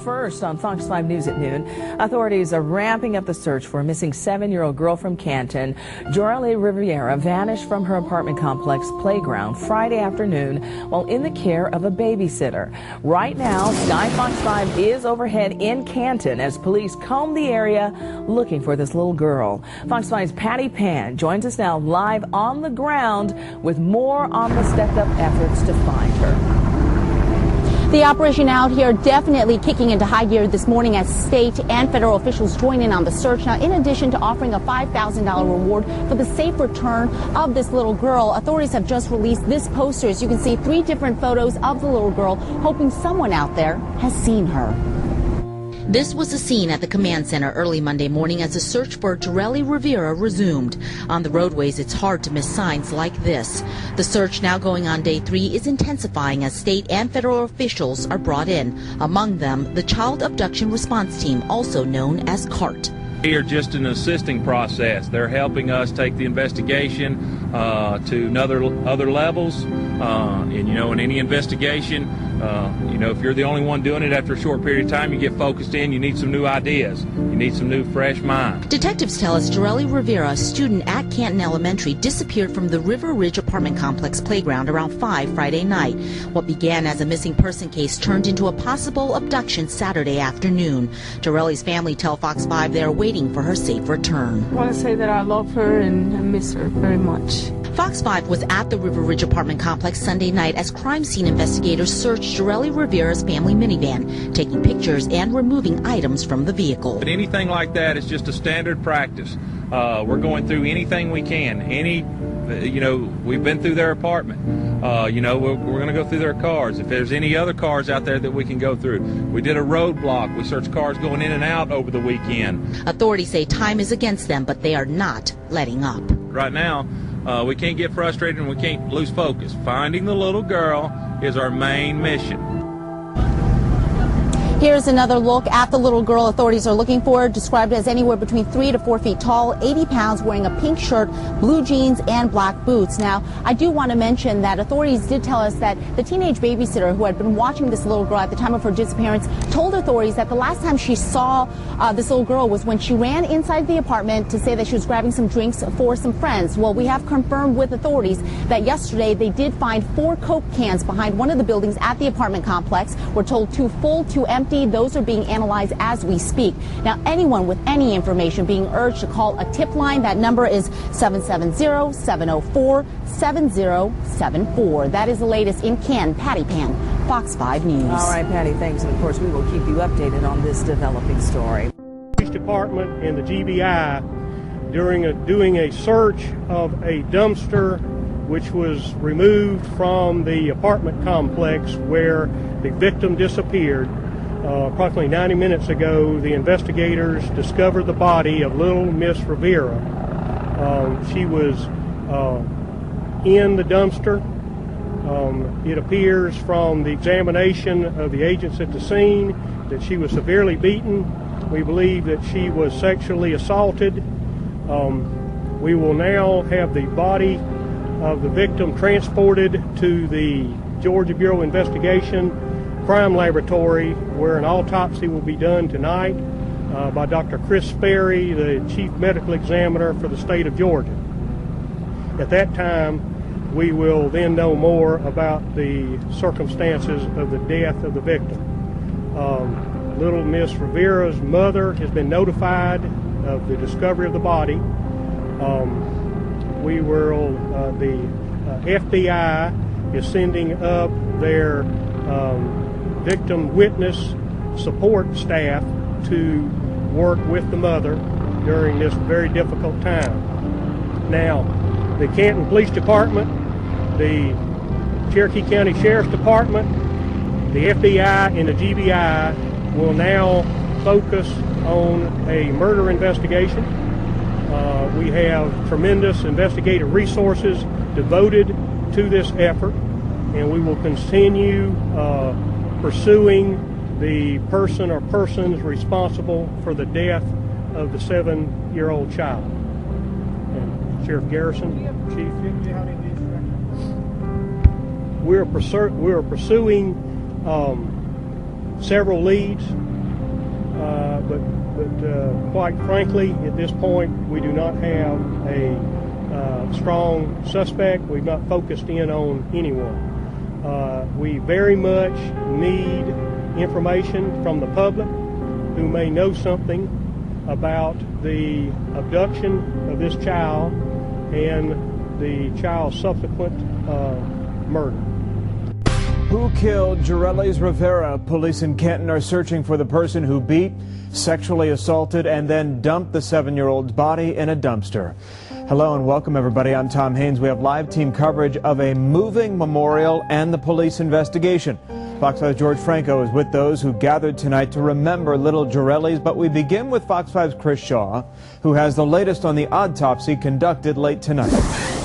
first on Fox 5 News at noon. Authorities are ramping up the search for a missing 7-year-old girl from Canton. Jorely Rivera vanished from her apartment complex playground Friday afternoon while in the care of a babysitter. Right now, Sky Fox 5 is overhead in Canton as police comb the area looking for this little girl. Fox 5's Patty Pan joins us now live on the ground with more on the stepped-up efforts to find her. The operation out here definitely kicking into high gear this morning as state and federal officials join in on the search. Now, in addition to offering a $5,000 reward for the safe return of this little girl, authorities have just released this poster. As you can see, 3 different photos of the little girl, hoping someone out there has seen her. This was the scene at the command center early Monday morning as the search for Jorely Rivera resumed. On the roadways, it's hard to miss signs like this. The search, now going on day 3, is intensifying as state and federal officials are brought in. Among them, the Child Abduction Response Team, also known as CART. We are just an assisting process. They're helping us take the investigation to other levels. And in any investigation, if you're the only one doing it after a short period of time, you get focused in, you need some new ideas. You need some new fresh minds. Detectives tell us Jorely Rivera, a student at Canton Elementary, disappeared from the River Ridge apartment complex playground around 5 Friday night. What began as a missing person case turned into a possible abduction Saturday afternoon. Jorely's family tell Fox 5 they are waiting for her safe return. I want to say that I love her and I miss her very much. Fox 5 was at the River Ridge apartment complex Sunday night as crime scene investigators searched Jorely Rivera's family minivan, taking pictures and removing items from the vehicle. But anything like that is just a standard practice. We're going through anything we can. We've been through their apartment. We're going to go through their cars. If there's any other cars out there that we can go through. We did a roadblock. We searched cars going in and out over the weekend. Authorities say time is against them, but they are not letting up. Right now, we can't get frustrated and we can't lose focus. Finding the little girl is our main mission. Here's another look at the little girl authorities are looking for, described as anywhere between 3 to 4 feet tall, 80 pounds, wearing a pink shirt, blue jeans, and black boots. Now, I do want to mention that authorities did tell us that the teenage babysitter who had been watching this little girl at the time of her disappearance told authorities that the last time she saw this little girl was when she ran inside the apartment to say that she was grabbing some drinks for some friends. Well, we have confirmed with authorities that yesterday they did find 4 Coke cans behind one of the buildings at the apartment complex. We're told 2 full, 2 empty. Those are being analyzed as we speak. Now, anyone with any information being urged to call a tip line. That number is 770-704-7074. That is the latest in Canton. Patty Pan, Fox 5 News. All right, Patty, thanks. And of course, we will keep you updated on this developing story. Police Department and the GBI doing a search of a dumpster which was removed from the apartment complex where the victim disappeared. Approximately 90 minutes ago, the investigators discovered the body of little Miss Rivera. She was in the dumpster. It appears from the examination of the agents at the scene that she was severely beaten. We believe that she was sexually assaulted. We will now have the body of the victim transported to the Georgia Bureau of Investigation Crime Laboratory, where an autopsy will be done tonight by Dr. Chris Sperry, the Chief Medical Examiner for the state of Georgia. At that time, we will then know more about the circumstances of the death of the victim. Little Miss Rivera's mother has been notified of the discovery of the body. The FBI is sending up their victim witness support staff to work with the mother during this very difficult time. Now, the Canton Police Department, the Cherokee County Sheriff's Department, the FBI, and the GBI will now focus on a murder investigation. We have tremendous investigative resources devoted to this effort, and we will continue pursuing the person or persons responsible for the death of the 7-year-old child. And Sheriff Garrison, Chief. We are pursuing several leads. but quite frankly, at this point, we do not have a strong suspect. We've not focused in on anyone. We very much need information from the public who may know something about the abduction of this child and the child's subsequent murder. Who killed Jorelys Rivera? Police in Canton are searching for the person who beat, sexually assaulted, and then dumped the 7-year-old's body in a dumpster. Hello and welcome, everybody. I'm Tom Haynes. We have live team coverage of a moving memorial and the police investigation. Fox 5's George Franco is with those who gathered tonight to remember little Jorelys, but we begin with Fox 5's Chris Shaw, who has the latest on the autopsy conducted late tonight.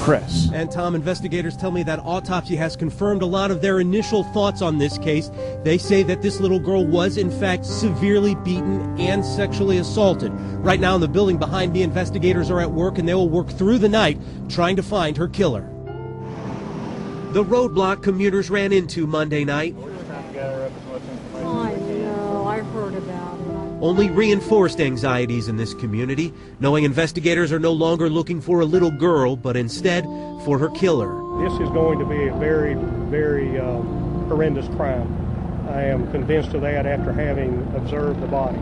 Chris. And Tom, investigators tell me that autopsy has confirmed a lot of their initial thoughts on this case. They say that this little girl was in fact severely beaten and sexually assaulted. Right now in the building behind me, investigators are at work and they will work through the night trying to find her killer. The roadblock commuters ran into Monday night only reinforced anxieties in this community, knowing investigators are no longer looking for a little girl, but instead for her killer. This is going to be a very, very horrendous crime. I am convinced of that after having observed the body.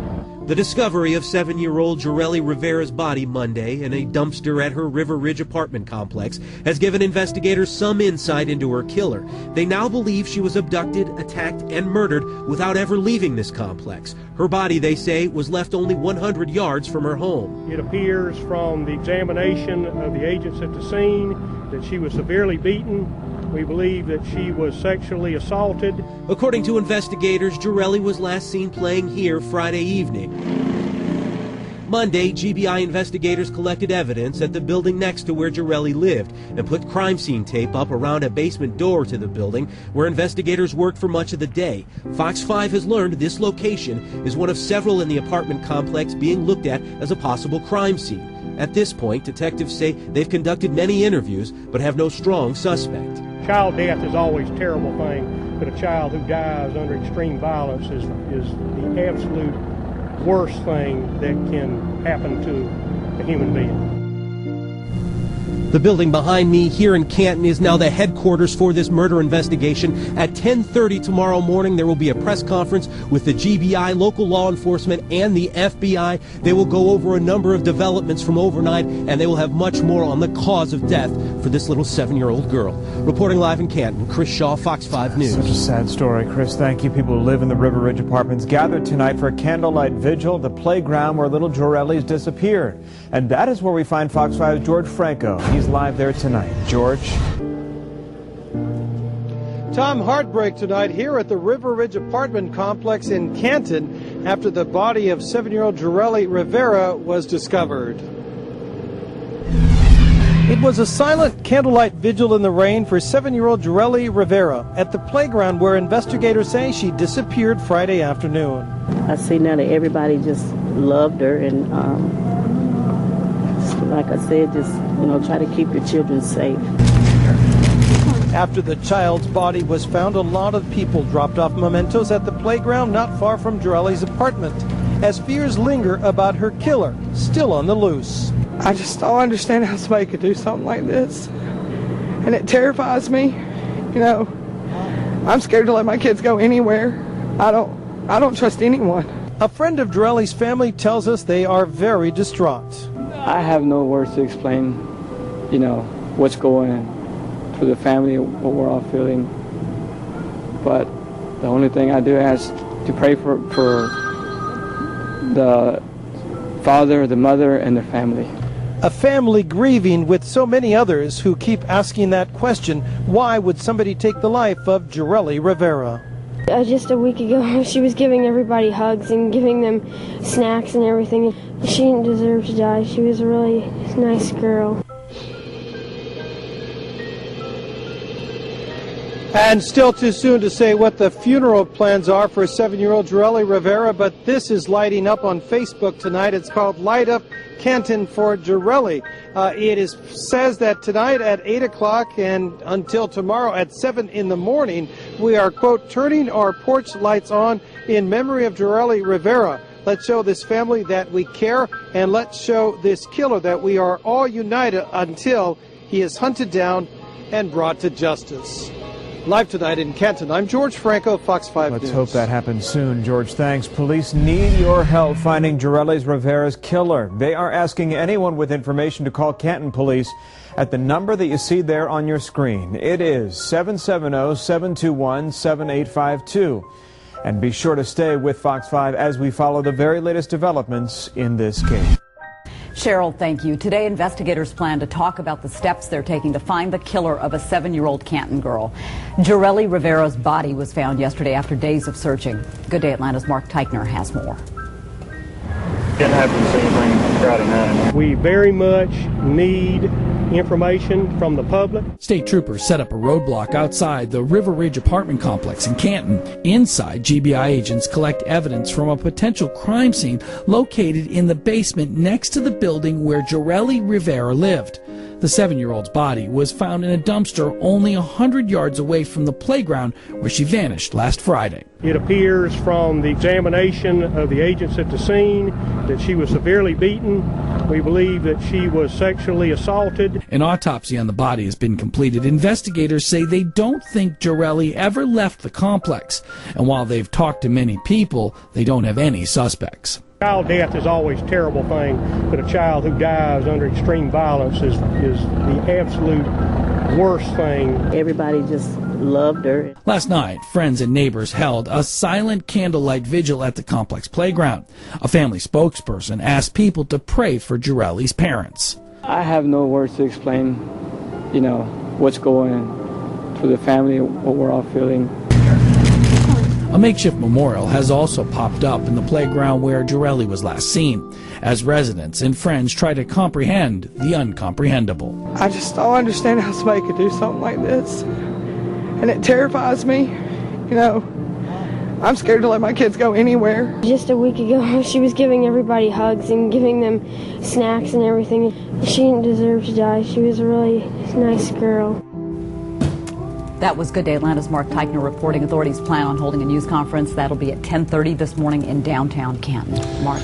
The discovery of 7-year-old Jorely Rivera's body Monday in a dumpster at her River Ridge apartment complex has given investigators some insight into her killer. They now believe she was abducted, attacked, and murdered without ever leaving this complex. Her body, they say, was left only 100 yards from her home. It appears from the examination of the agents at the scene that she was severely beaten. We believe that she was sexually assaulted. According to investigators, Jorely was last seen playing here Friday evening. Monday, GBI investigators collected evidence at the building next to where Jorely lived and put crime scene tape up around a basement door to the building where investigators worked for much of the day. Fox 5 has learned this location is one of several in the apartment complex being looked at as a possible crime scene. At this point, detectives say they've conducted many interviews but have no strong suspect. Child death is always a terrible thing, but a child who dies under extreme violence is the absolute worst thing that can happen to a human being. The building behind me here in Canton is now the headquarters for this murder investigation. At 10:30 tomorrow morning, there will be a press conference with the GBI, local law enforcement, and the FBI. They will go over a number of developments from overnight, and they will have much more on the cause of death for this little 7-year-old girl. Reporting live in Canton, Chris Shaw, Fox 5 News. Such a sad story, Chris. Thank you. People who live in the River Ridge apartments gathered tonight for a candlelight vigil at the playground where little Jorelys disappeared. And that is where we find Fox 5's George Franco. He's live there tonight. George. Tom, heartbreak tonight here at the River Ridge apartment complex in Canton after the body of 7-year-old Jorely Rivera was discovered. It was a silent candlelight vigil in the rain for 7-year-old Jorely Rivera at the playground where investigators say she disappeared Friday afternoon. I see now that everybody just loved her, and like I said, just try to keep your children safe. After the child's body was found, a lot of people dropped off mementos at the playground not far from Jorely's apartment, as fears linger about her killer still on the loose. I just don't understand how somebody could do something like this, and it terrifies me. I'm scared to let my kids go anywhere. I don't trust anyone. A friend of Jorely's family tells us they are very distraught. I have no words to explain, what's going on for the family, what we're all feeling. But the only thing I do is to pray for the father, the mother, and their family. A family grieving with so many others who keep asking that question, why would somebody take the life of Jorely Rivera? Just a week ago, she was giving everybody hugs and giving them snacks and everything. She didn't deserve to die. She was a really nice girl. And still too soon to say what the funeral plans are for 7-year-old Jorely Rivera, but this is lighting up on Facebook tonight. It's called Light Up Canton for Jorely. It says that tonight at 8 o'clock and until tomorrow at 7 in the morning, we are, quote, turning our porch lights on in memory of Jorely Rivera. Let's show this family that we care, and let's show this killer that we are all united until he is hunted down and brought to justice. Live tonight in Canton, I'm George Franco, Fox 5 News. Let's hope that happens soon, George. Thanks. Police need your help finding Jorelys Rivera's killer. They are asking anyone with information to call Canton Police at the number that you see there on your screen. It is 770-721-7852. And be sure to stay with Fox 5 as we follow the very latest developments in this case. Cheryl, thank you. Today, investigators plan to talk about the steps they're taking to find the killer of a 7-year-old Canton girl. Jorely Rivera's body was found yesterday after days of searching. Good Day Atlanta's Mark Teichner has more. Didn't happen to see anything Friday night. We very much need information from the public. State troopers set up a roadblock outside the River Ridge apartment complex in Canton. Inside, GBI agents collect evidence from a potential crime scene located in the basement next to the building where Jorely Rivera lived. The 7-year-old's body was found in a dumpster only 100 yards away from the playground where she vanished last Friday. It appears from the examination of the agents at the scene that she was severely beaten. We believe that she was sexually assaulted. An autopsy on the body has been completed. Investigators say they don't think Jorely ever left the complex. And while they've talked to many people, they don't have any suspects. Child death is always a terrible thing, but a child who dies under extreme violence is the absolute worst thing. Everybody just loved her. Last night, friends and neighbors held a silent candlelight vigil at the complex playground. A family spokesperson asked people to pray for Jorely's parents. I have no words to explain, what's going on for the family, what we're all feeling. A makeshift memorial has also popped up in the playground where Jorely was last seen, as residents and friends try to comprehend the incomprehensible. I just don't understand how somebody could do something like this. And it terrifies me. I'm scared to let my kids go anywhere. Just a week ago, she was giving everybody hugs and giving them snacks and everything. She didn't deserve to die. She was a really nice girl. That was Good Day Atlanta's Mark Teichner reporting. Authorities plan on holding a news conference. That'll be at 10:30 this morning in downtown Canton. Mark.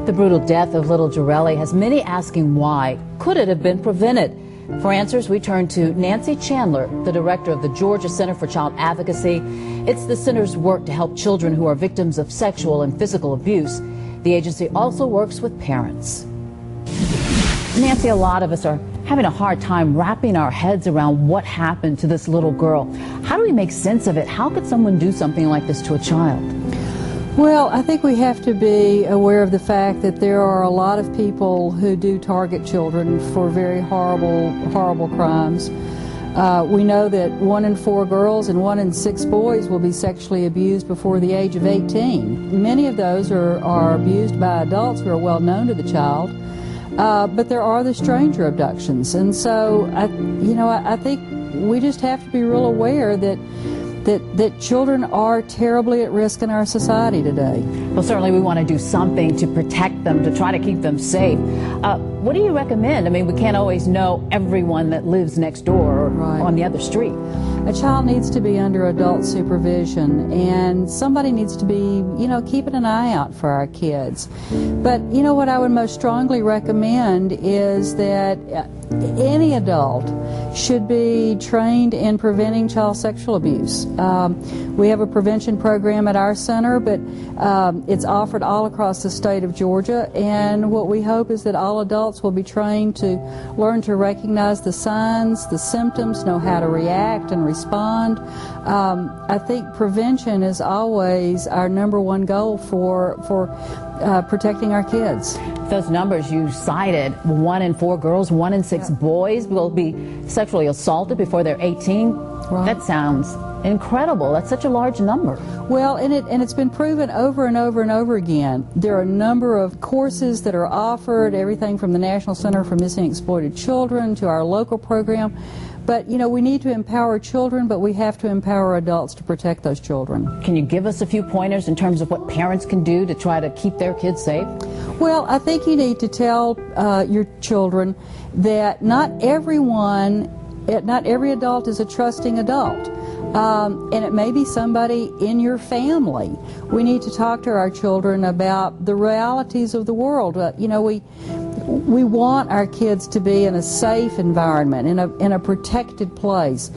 The brutal death of little Jorely has many asking why. Could it have been prevented? For answers, we turn to Nancy Chandler, the director of the Georgia Center for Child Advocacy. It's the center's work to help children who are victims of sexual and physical abuse. The agency also works with parents. Nancy, a lot of us are having a hard time wrapping our heads around what happened to this little girl. How do we make sense of it? How could someone do something like this to a child? Well, I think we have to be aware of the fact that there are a lot of people who do target children for very horrible crimes. We know that 1 in 4 girls and 1 in 6 boys will be sexually abused before the age of 18. Many of those are abused by adults who are well known to the child. But there are the stranger abductions, and so I think we just have to be real aware that children are terribly at risk in our society today. Well, certainly we want to do something to protect them, to try to keep them safe. What do you recommend? I mean, we can't always know everyone that lives next door or on the other street. A child needs to be under adult supervision, and somebody needs to be, keeping an eye out for our kids. But, what I would most strongly recommend is that any adult should be trained in preventing child sexual abuse. We have a prevention program at our center, but it's offered all across the state of Georgia, and what we hope is that all adults will be trained to learn to recognize the signs, the symptoms, know how to react and respond. I think prevention is always our #1 goal for protecting our kids. Those numbers you cited, 1 in 4 girls, 1 in 6 boys will be sexually assaulted before they're 18. Right. That sounds incredible. That's such a large number. Well, and it's been proven over and over and over again. There are a number of courses that are offered, everything from the National Center for Missing and Exploited Children to our local program. But, we need to empower children, but we have to empower adults to protect those children. Can you give us a few pointers in terms of what parents can do to try to keep their kids safe? Well, I think you need to tell your children that not every adult is a trusting adult. And it may be somebody in your family. We need to talk to our children about the realities of the world. You know, we want our kids to be in a safe environment, in a protected place.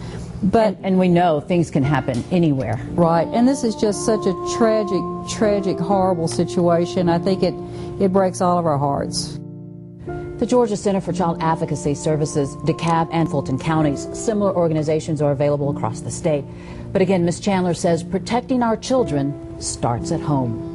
But and we know things can happen anywhere. Right, and this is just such a tragic, horrible situation. I think it breaks all of our hearts. The Georgia Center for Child Advocacy services DeKalb and Fulton counties. Similar organizations are available across the state. But again, Ms. Chandler says protecting our children starts at home.